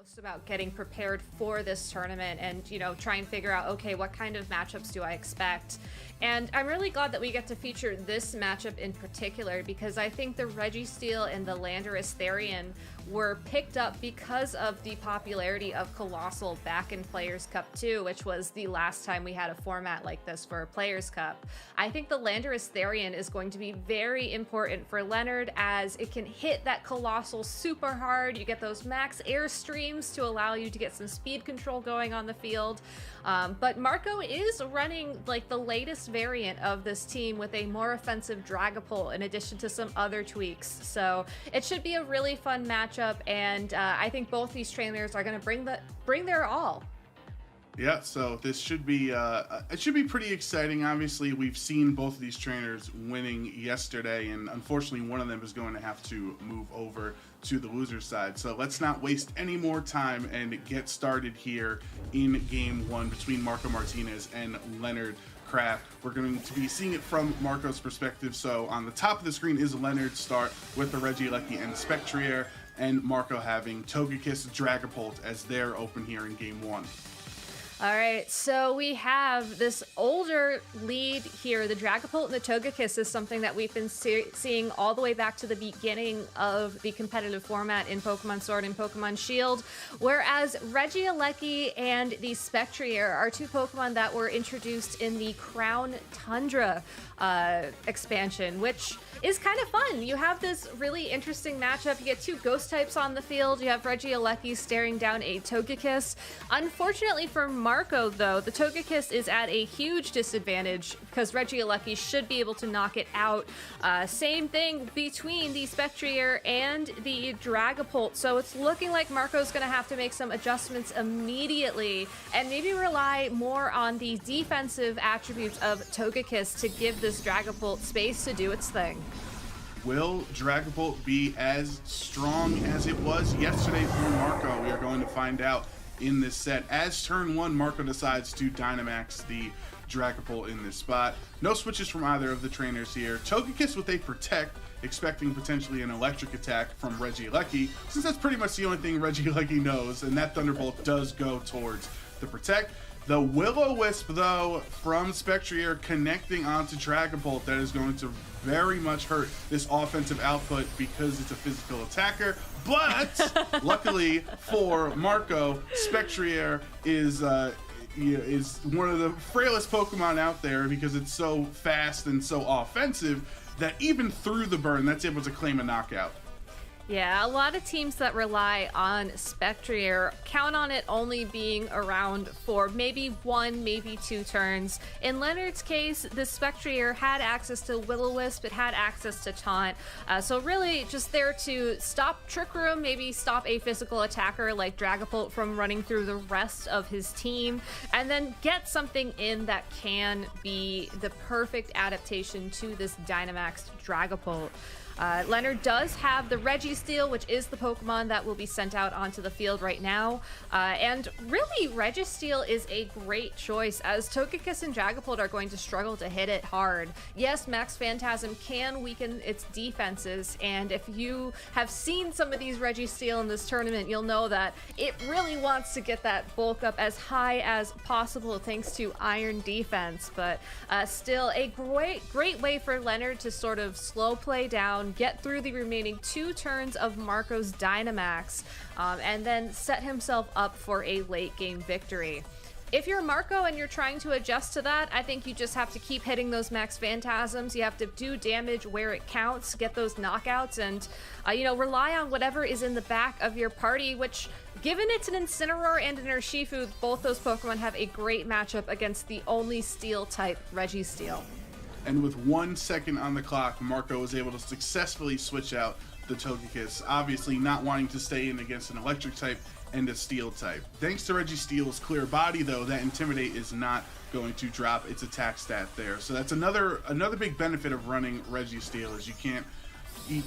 most about getting prepared for this tournament and, try and figure out, okay, what kind of matchups do I expect? And I'm really glad that we get to feature this matchup in particular, because I think the Registeel and the Landorus Therian were picked up because of the popularity of Colossal back in Players Cup 2, which was the last time we had a format like this for a Players Cup. I think the Landorus Therian is going to be very important for Leonard, as it can hit that Colossal super hard. You get those max air streams to allow you to get some speed control going on the field. But Marco is running like the latest variant of this team with a more offensive Dragapult in addition to some other tweaks. So it should be a really fun matchup, and I think both these trainers are going to bring their all. Yeah, so this should be it should be pretty exciting. Obviously, we've seen both of these trainers winning yesterday, and unfortunately one of them is going to have to move over to the loser side. So let's not waste any more time and get started here in game one between Marco Martinez and Leonard Kraft. We're going to be seeing it from Marco's perspective. So on the top of the screen is Leonard's start with the Regieleki and Spectrier, and Marco having Togekiss, Dragapult as their open here in game one. All right, so we have this older lead here. The Dragapult and the Togekiss is something that we've been seeing all the way back to the beginning of the competitive format in Pokemon Sword and Pokemon Shield, whereas Regieleki and the Spectrier are two Pokemon that were introduced in the Crown Tundra expansion, which is kind of fun. You have this really interesting matchup. You get two ghost types on the field. You have Regieleki staring down a Togekiss. Unfortunately for Marco, though, the Togekiss is at a huge disadvantage because Regieleki should be able to knock it out. Same thing between the Spectrier and the Dragapult. So it's looking like Marco's going to have to make some adjustments immediately and maybe rely more on the defensive attributes of Togekiss to give this Dragapult space to do its thing. Will Dragapult be as strong as it was yesterday for Marco? We are going to find out in this set. As turn one, Marco decides to Dynamax the Dragapult in this spot. No switches from either of the trainers here. Togekiss with a Protect, expecting potentially an electric attack from Regieleki, since that's pretty much the only thing Regieleki knows, and that Thunderbolt does go towards the Protect. The Will-O-Wisp, though, from Spectrier connecting onto Dragapult, that is going to very much hurt this offensive output because it's a physical attacker. But luckily for Marco, Spectrier is one of the frailest Pokemon out there because it's so fast and so offensive that even through the burn, that's able to claim a knockout. Yeah, a lot of teams that rely on Spectrier count on it only being around for maybe one, maybe two turns. In Leonard's case, the Spectrier had access to Will-O-Wisp, it had access to Taunt, so really just there to stop Trick Room, maybe stop a physical attacker like Dragapult from running through the rest of his team, and then get something in that can be the perfect adaptation to this Dynamaxed Dragapult. Leonard does have the Registeel, which is the Pokemon that will be sent out onto the field right now. And really, Registeel is a great choice, as Togekiss and Dragapult are going to struggle to hit it hard. Yes, Max Phantasm can weaken its defenses, and if you have seen some of these Registeel in this tournament, you'll know that it really wants to get that bulk up as high as possible thanks to Iron Defense. But still, a great way for Leonard to sort of slow play down, get through the remaining two turns of Marco's Dynamax, and then set himself up for a late game victory. If you're Marco and you're trying to adjust to that, I think you just have to keep hitting those Max Phantasms. You have to do damage where it counts, get those knockouts, and rely on whatever is in the back of your party, which, given it's an Incineroar and an Urshifu, both those Pokemon have a great matchup against the only Steel type Registeel. And with 1 second on the clock, Marco was able to successfully switch out the Togekiss, obviously not wanting to stay in against an electric type and a steel type. Thanks to Registeel's clear body, though, that Intimidate is not going to drop its attack stat there. So that's another big benefit of running Registeel, is you can't...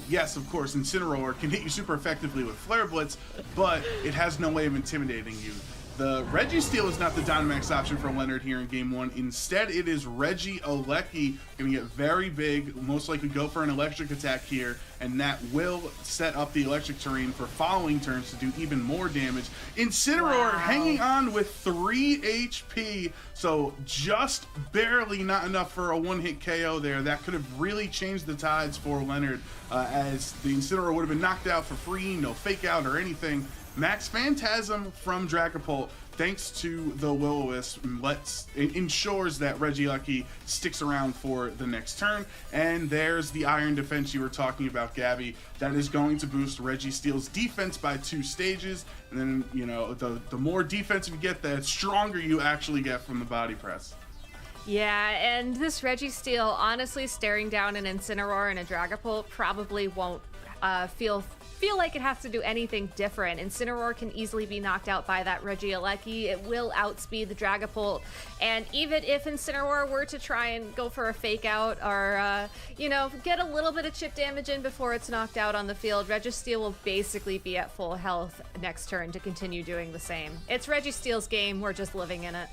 Yes, of course, Incineroar can hit you super effectively with Flare Blitz, but it has no way of intimidating you. the Registeel is not the Dynamax option for Leonard here in game one. Instead, it is Regieleki, going to get very big, most likely go for an electric attack here, and that will set up the electric terrain for following turns to do even more damage. Incineroar hanging on with 3 HP, so just barely not enough for a one-hit KO there. That could have really changed the tides for Leonard, as the Incineroar would have been knocked out for free, no fake out or anything. Max Phantasm from Dragapult, thanks to the Will-O-Wisp, ensures that Regieleki sticks around for the next turn. And there's the Iron Defense you were talking about, Gabby. That is going to boost Registeel's defense by 2 stages. And then, you know, the more defensive you get, the stronger you actually get from the body press. Yeah, and this Registeel, honestly, staring down an Incineroar and a Dragapult probably won't feel like it has to do anything different. Incineroar can easily be knocked out by that Regieleki. It will outspeed the Dragapult, and even if Incineroar were to try and go for a fake out or get a little bit of chip damage in before it's knocked out on the field, Registeel will basically be at full health next turn to continue doing the same. It's Registeel's game, we're just living in it.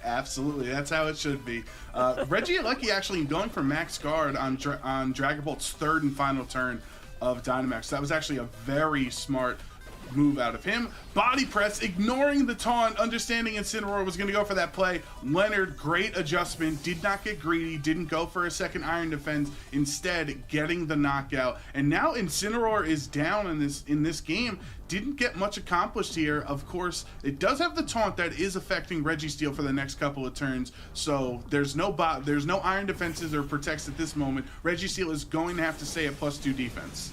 Absolutely, that's how it should be. Regieleki actually going for max guard on Dragapult's 3rd and final turn of Dynamax. That was actually a very smart move out of him. Body press, ignoring the taunt, understanding Incineroar was going to go for that play. Leonard, great adjustment, did not get greedy, didn't go for a second Iron Defense, instead getting the knockout. And now Incineroar is down in this game. Didn't get much accomplished here. Of course, it does have the taunt that is affecting Registeel for the next couple of turns, so there's no Iron Defenses or protects at this moment. Registeel is going to have to stay at +2 defense.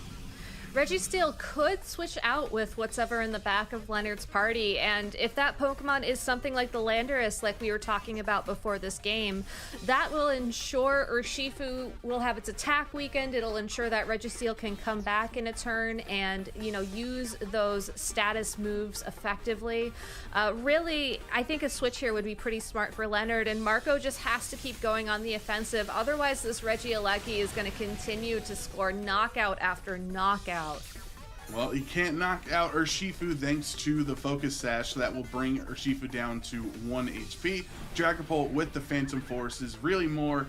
Registeel could switch out with what's ever in the back of Leonard's party, and if that Pokemon is something like the Landorus, like we were talking about before this game, that will ensure Urshifu will have its attack weakened. It'll ensure that Registeel can come back in a turn and, use those status moves effectively. Really, I think a switch here would be pretty smart for Leonard, and Marco just has to keep going on the offensive. Otherwise, this Regieleki is going to continue to score knockout after knockout. Well, he can't knock out Urshifu thanks to the Focus Sash, so that will bring Urshifu down to 1 HP. Dragapult with the Phantom Force is really more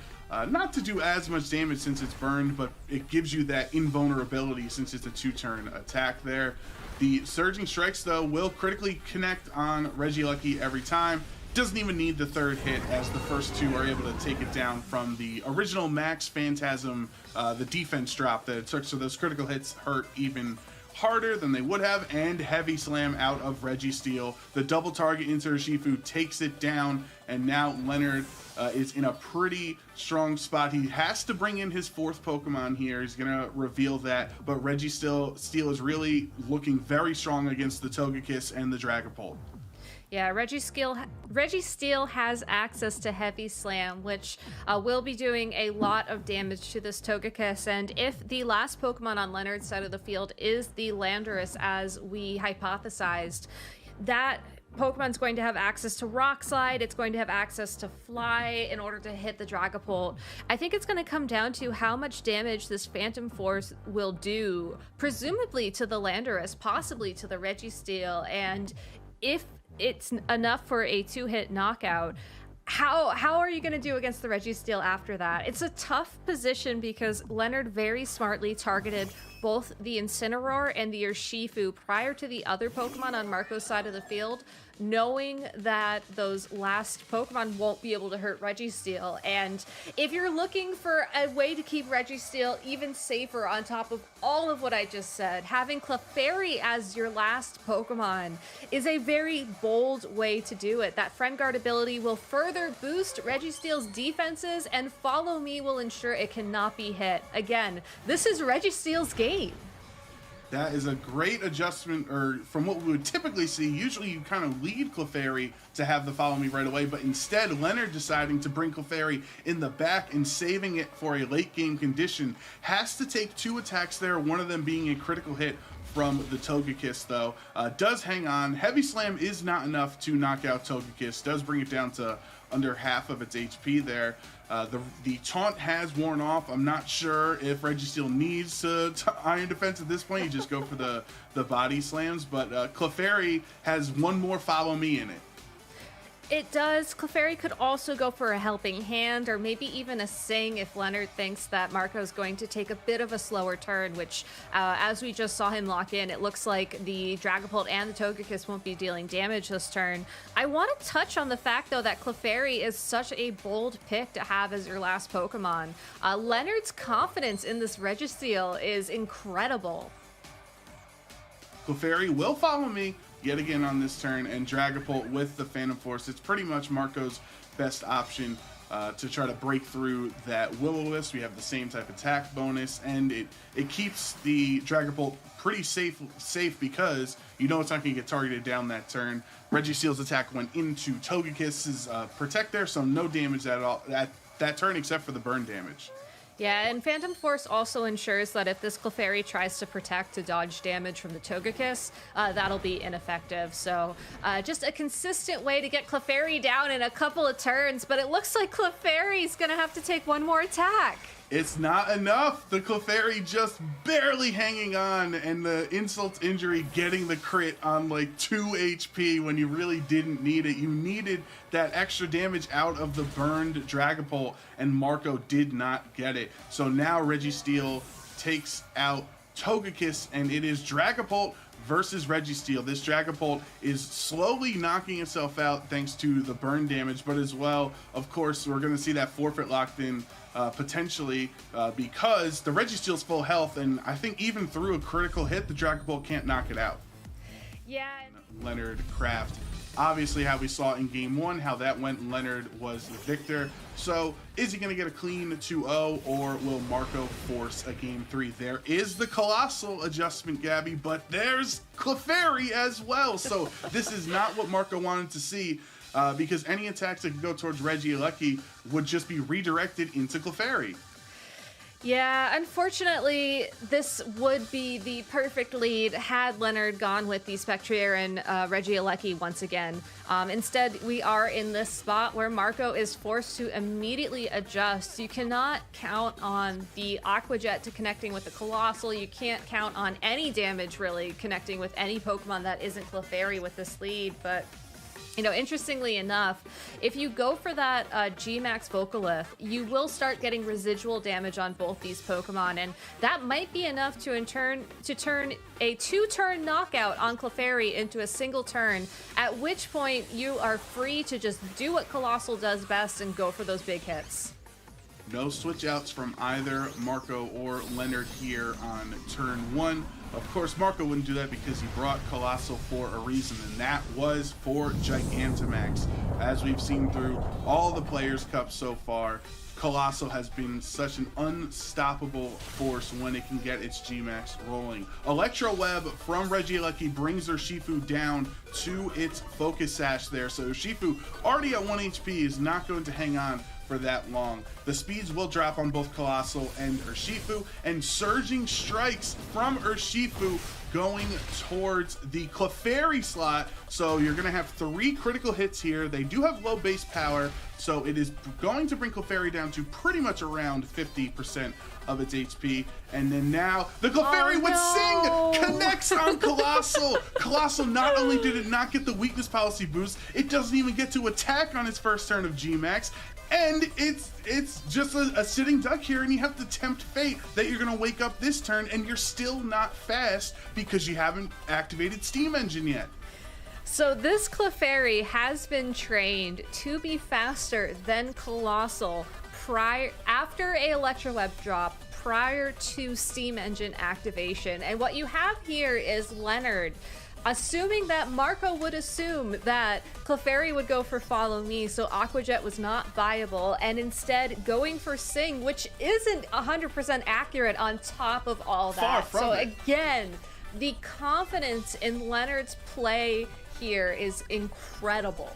not to do as much damage since it's burned, but it gives you that invulnerability since it's a 2-turn attack there. The Surging Strikes, though, will critically connect on Regieleki every time. Doesn't even need the 3rd hit, as the first 2 are able to take it down from the original Max Phantasm, the defense drop that it took, so those critical hits hurt even harder than they would have. And Heavy Slam out of Registeel. The double target into Urshifu takes it down, and now Leonard is in a pretty strong spot. He has to bring in his 4th Pokemon here. He's going to reveal that, but Registeel is really looking very strong against the Togekiss and the Dragapult. Yeah, Registeel has access to Heavy Slam, which will be doing a lot of damage to this Togekiss. And if the last Pokemon on Leonard's side of the field is the Landorus, as we hypothesized, that Pokemon's going to have access to Rock Slide, it's going to have access to Fly in order to hit the Dragapult. I think it's going to come down to how much damage this Phantom Force will do, presumably to the Landorus, possibly to the Registeel, and if it's enough for a 2-hit knockout, how are you going to do against the Registeel after that? It's a tough position because Leonard very smartly targeted both the Incineroar and the Urshifu prior to the other Pokemon on Marco's side of the field, knowing that those last Pokemon won't be able to hurt Registeel. And if you're looking for a way to keep Registeel even safer on top of all of what I just said, having Clefairy as your last Pokemon is a very bold way to do it. That Friend Guard ability will further boost Registeel's defenses, and Follow Me will ensure it cannot be hit. Again, this is Registeel's game. That is a great adjustment, or from what we would typically see. Usually you kind of lead Clefairy to have the Follow Me right away, but instead Leonard deciding to bring Clefairy in the back and saving it for a late game condition. Has to take 2 attacks there, one of them being a critical hit from the Togekiss, though. Does hang on. Heavy Slam is not enough to knock out Togekiss. Does bring it down to under half of its HP there. The taunt has worn off. I'm not sure if Registeel needs to Iron Defense at this point. You just go for the body slams, but Clefairy has one more Follow Me in it. It does. Clefairy could also go for a helping hand or maybe even a sing if Leonard thinks that Marco's going to take a bit of a slower turn, which as we just saw him lock in, it looks like the Dragapult and the Togekiss won't be dealing damage this turn. I want to touch on the fact, though, that Clefairy is such a bold pick to have as your last Pokemon. Leonard's confidence in this Registeel is incredible. Clefairy will Follow Me yet again on this turn, and Dragapult with the Phantom Force. It's pretty much Marco's best option to try to break through that Will-O-Wisp. We have the same type attack bonus, and it keeps the Dragapult pretty safe because you know it's not going to get targeted down that turn. Registeel's attack went into Togekiss's Protect there, so no damage at all at that turn except for the burn damage. Yeah, and Phantom Force also ensures that if this Clefairy tries to protect to dodge damage from the Togekiss, that'll be ineffective. So just a consistent way to get Clefairy down in a couple of turns, but it looks like Clefairy's gonna have to take one more attack. It's not enough. The Clefairy just barely hanging on, and the insult injury getting the crit on like 2 HP when you really didn't need it. You needed that extra damage out of the burned Dragapult, and Marco did not get it. So now Registeel takes out Togekiss, and it is Dragapult versus Registeel. This Dragapult is slowly knocking itself out thanks to the burn damage, but as well, of course, we're going to see that forfeit locked in potentially because the Registeel's full health, and I think even through a critical hit, the Dragapult can't knock it out. Yeah. Leonard Craft. Obviously, how we saw in Game 1, how that went, Leonard was the victor. So, is he going to get a clean 2-0, or will Marco force a Game 3? There is the Colossal adjustment, Gabby, but there's Clefairy as well. So, this is not what Marco wanted to see, because any attacks that could go towards Regieleki would just be redirected into Clefairy. Yeah, unfortunately, this would be the perfect lead had Leonard gone with the Spectrier and Regieleki once again. Instead, we are in this spot where Marco is forced to immediately adjust. You cannot count on the Aqua Jet to connecting with the Colossal. You can't count on any damage, really, connecting with any Pokemon that isn't Clefairy with this lead, but you know, interestingly enough, if you go for that G-Max Vocalith, you will start getting residual damage on both these Pokemon, and that might be enough to turn a 2-turn knockout on Clefairy into a single turn, at which point you are free to just do what Colossal does best and go for those big hits. No switch outs from either Marco or Leonard here on turn 1. Of course, Marco wouldn't do that because he brought Colossal for a reason, and that was for Gigantamax. As we've seen through all the Players' Cups so far, Colossal has been such an unstoppable force when it can get its G-Max rolling. Electro Web from Regieleki brings Urshifu down to its Focus Sash there, so Urshifu, already at 1 HP, is not going to hang on for that long. The speeds will drop on both Colossal and Urshifu, and Surging Strikes from Urshifu going towards the Clefairy slot. So you're going to have 3 critical hits here. They do have low base power, so it is going to bring Clefairy down to pretty much around 50% of its HP. And then now the Clefairy with Sing connects on Colossal. Colossal, not only did it not get the weakness policy boost, it doesn't even get to attack on its first turn of G-Max. And it's just a sitting duck here, and you have to tempt fate that you're going to wake up this turn, and you're still not fast because you haven't activated Steam Engine yet. So this Clefairy has been trained to be faster than Colossal after a Electro Web drop prior to Steam Engine activation. And what you have here is Leonard assuming that Marco would assume that Clefairy would go for Follow Me, so Aqua Jet was not viable, and instead going for Sing, which isn't 100% accurate on top of all that. Far from so it. Again, the confidence in Leonard's play here is incredible.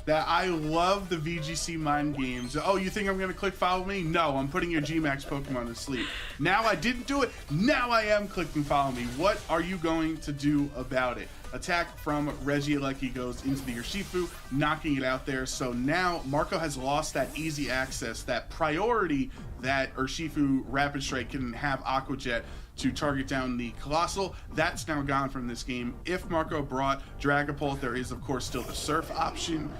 That I love the VGC mind games. Oh, you think I'm going to click Follow Me? No, I'm putting your G-Max Pokemon to sleep. Now I didn't do it. Now I am clicking Follow Me. What are you going to do about it? attack from Regieleki goes into the Urshifu, knocking it out there. So now Marco has lost that easy access, that priority that Urshifu Rapid Strike can have Aqua Jet to target down the Colossal. That's now gone from this game. If Marco brought Dragapult, there is of course still the Surf option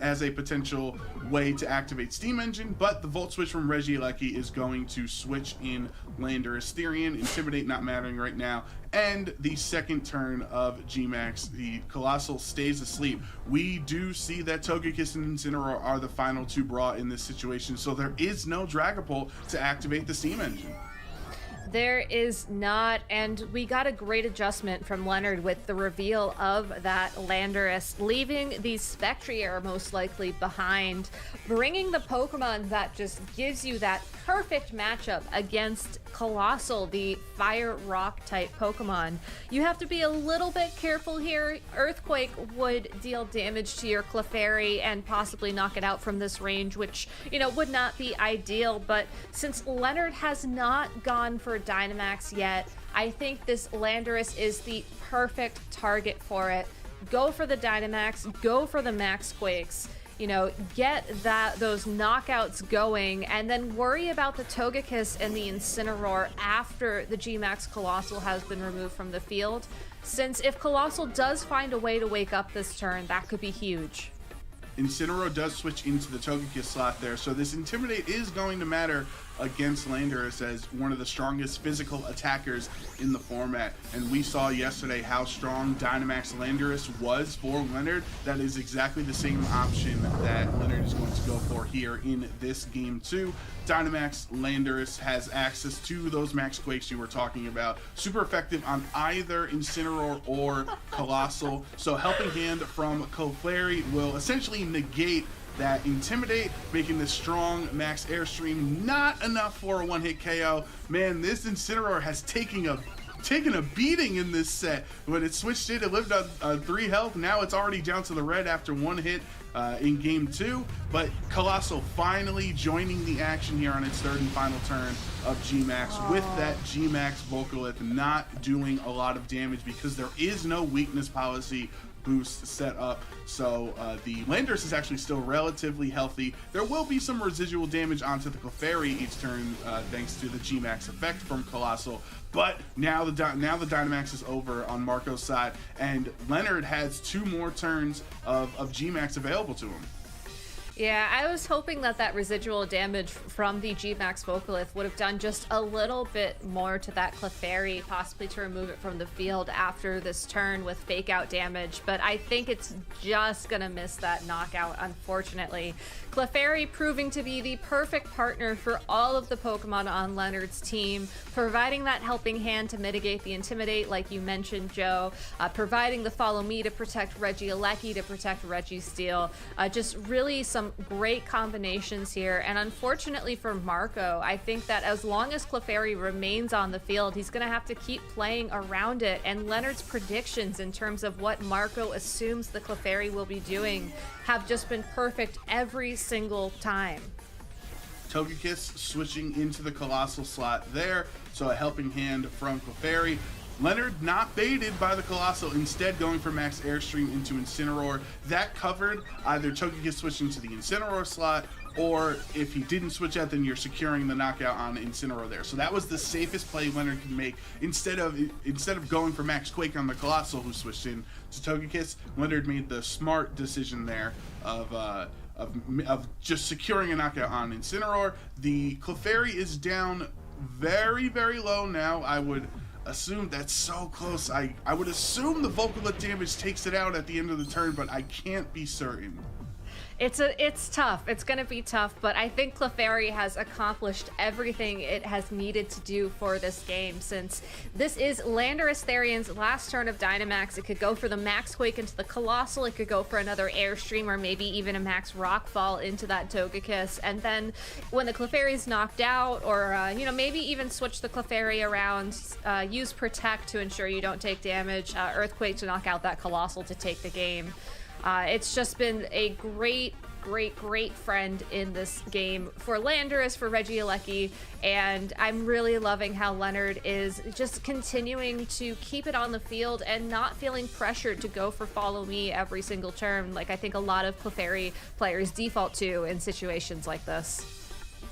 as a potential way to activate Steam Engine, but the Volt Switch from Regieleki is going to switch in Landorus Therian, Intimidate not mattering right now, and the second turn of G-Max, the Colossal stays asleep. We do see that Togekiss and Incineroar are the final two brought in this situation, so there is no Dragapult to activate the Steam Engine. There is not, and we got a great adjustment from Leonard with the reveal of that Landorus, leaving the Spectrier most likely behind, bringing the Pokemon that just gives you that perfect matchup against Colossal, the Fire Rock type Pokemon. You have to be a little bit careful here. Earthquake would deal damage to your Clefairy and possibly knock it out from this range, which, you know, would not be ideal, but since Leonard has not gone for Dynamax yet, I think this Landorus is the perfect target for it. Go for the Dynamax, go for the Max Quakes, you know, get those knockouts going, and then worry about the Togekiss and the Incineroar after the G-Max Colossal has been removed from the field, since if Colossal does find a way to wake up this turn, that could be huge. Incineroar does switch into the Togekiss slot there, so this Intimidate is going to matter against Landorus as one of the strongest physical attackers in the format. And we saw yesterday how strong Dynamax Landorus was for Leonard. That is exactly the same option that Leonard is going to go for here in this game too. Dynamax Landorus has access to those Max Quakes you were talking about. Super effective on either Incineroar or Colossal. So Helping Hand from Clefairy will essentially negate that Intimidate, making this strong Max Airstream not enough for a one-hit KO. Man, this Incineroar has taken a beating in this set. When it switched it lived on 3 health. Now it's already down to the red after one hit in game 2. But Colossal finally joining the action here on its third and final turn of G-Max, with that G-Max Volcalith not doing a lot of damage because there is no weakness policy boost set up. So the Landorus is actually still relatively healthy. There will be some residual damage onto the Clefairy each turn thanks to the G-Max effect from Colossal. But now the Dynamax is over on Marco's side, and Leonard has 2 more turns of G-Max available to him. Yeah, I was hoping that residual damage from the G-Max Volcalith would have done just a little bit more to that Clefairy, possibly to remove it from the field after this turn with fake out damage, but I think it's just gonna miss that knockout, unfortunately. Clefairy proving to be the perfect partner for all of the Pokemon on Leonard's team, providing that helping hand to mitigate the Intimidate, like you mentioned, Joe, providing the Follow Me to protect Regieleki, to protect Registeel, just really some great combinations here. And unfortunately for Marco, I think that as long as Clefairy remains on the field, he's going to have to keep playing around it. And Leonard's predictions in terms of what Marco assumes the Clefairy will be doing have just been perfect every single time. Togekiss switching into the Colossal slot there, so a helping hand from Clefairy. Leonard not baited by the Colossal, instead going for Max Airstream into Incineroar. That covered either Togekiss switching to the Incineroar slot, or if he didn't switch out, then you're securing the knockout on Incineroar there. So that was the safest play Leonard can make. Instead of going for Max Quake on the Colossal, who switched in to Togekiss, Leonard made the smart decision there of just securing a knockout on Incineroar. The Clefairy is down very, very low now. I would assume that's so close. I would assume the Volcalith damage takes it out at the end of the turn, but I can't be certain. It's tough. It's going to be tough, but I think Clefairy has accomplished everything it has needed to do for this game, since this is Landorus Therian's last turn of Dynamax. It could go for the Max Quake into the Colossal, it could go for another Airstream, or maybe even a Max Rockfall into that Togekiss, and then when the Clefairy's knocked out, or maybe even switch the Clefairy around, use Protect to ensure you don't take damage, Earthquake to knock out that Colossal to take the game. It's just been a great great friend in this game for Landorus, for Regieleki, and I'm really loving how Leonard is just continuing to keep it on the field and not feeling pressured to go for follow me every single turn, like I think a lot of Clefairy players default to in situations like this.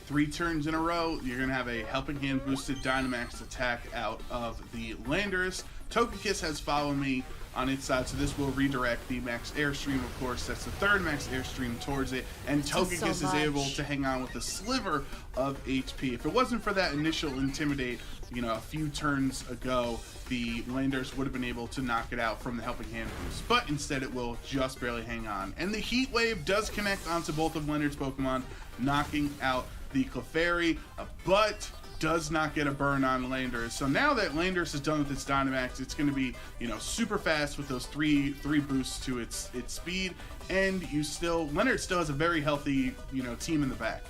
3 turns in a row, you're going to have a Helping Hand boosted Dynamax attack out of the Landorus. Togekiss has Follow Me on its side, so this will redirect the Max Airstream, of course. That's the 3rd Max Airstream towards it, and Togekiss is able to hang on with a sliver of HP. If it wasn't for that initial Intimidate, a few turns ago, the Landorus would have been able to knock it out from the Helping Hand boost, but instead it will just barely hang on. And the Heat Wave does connect onto both of Leonard's Pokemon, knocking out the Clefairy, but does not get a burn on Landorus. So now that Landorus is done with its Dynamax, it's going to be, super fast with those three boosts to its speed, and Leonard still has a very healthy, team in the back.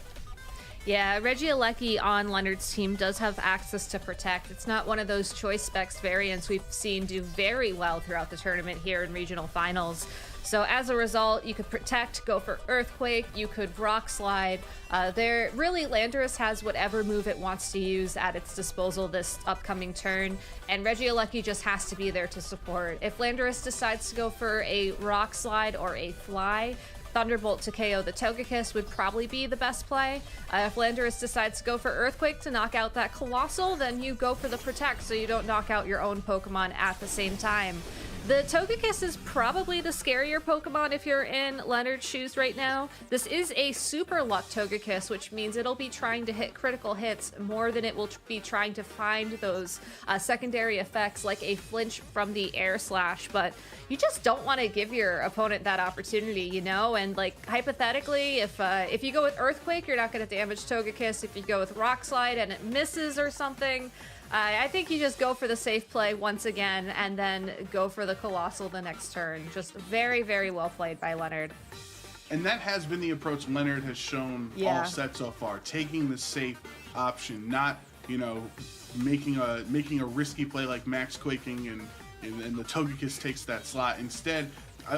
Yeah, Regieleki on Leonard's team does have access to Protect. It's not one of those choice specs variants we've seen do very well throughout the tournament here in regional finals. So as a result, you could Protect, go for Earthquake, you could Rock Slide. Landorus has whatever move it wants to use at its disposal this upcoming turn, and Regieleki just has to be there to support. If Landorus decides to go for a Rock Slide or a Fly, Thunderbolt to KO the Togekiss would probably be the best play. If Landorus decides to go for Earthquake to knock out that Colossal, then you go for the Protect so you don't knock out your own Pokemon at the same time. The Togekiss is probably the scarier Pokemon if you're in Leonard's shoes right now. This is a Super Luck Togekiss, which means it'll be trying to hit critical hits more than it will be trying to find those secondary effects like a flinch from the Air Slash, but you just don't want to give your opponent that opportunity, And hypothetically, if you go with Earthquake, you're not going to damage Togekiss. If you go with Rock Slide and it misses or something, I think you just go for the safe play once again and then go for the Colossal the next turn. Just very, very well played by Leonard. And that has been the approach Leonard has shown all set so far, taking the safe option, not, making a risky play like Max Quaking and the Togekiss takes that slot. Instead,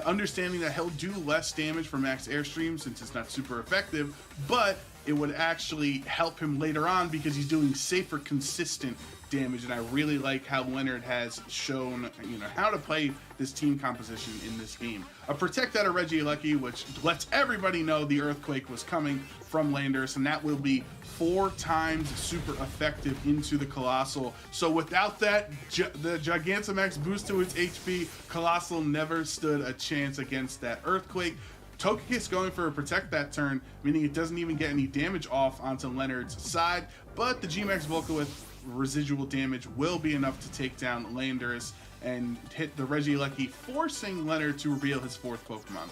understanding that he'll do less damage for Max Airstream since it's not super effective, but it would actually help him later on because he's doing safer, consistent damage. And I really like how Leonard has shown, how to play this team composition in this game. A Protect out of Regieleki, which lets everybody know the Earthquake was coming from Landorus, and that will be 4 times super effective into the Colossal. So without that, the Gigantamax boost to its HP, Colossal never stood a chance against that Earthquake. Togekiss going for a Protect that turn, meaning it doesn't even get any damage off onto Leonard's side, but the G-Max Volca with residual damage will be enough to take down Landorus and hit the Regieleki, forcing Leonard to reveal his 4th Pokemon.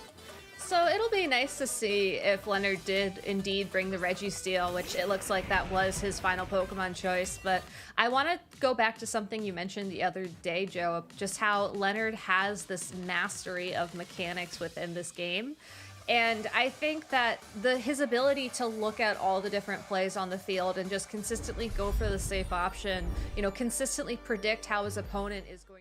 So it'll be nice to see if Leonard did indeed bring the Registeel, which it looks like that was his final Pokemon choice. But I want to go back to something you mentioned the other day, Joe, just how Leonard has this mastery of mechanics within this game. And I think that his ability to look at all the different plays on the field and just consistently go for the safe option, consistently predict how his opponent is going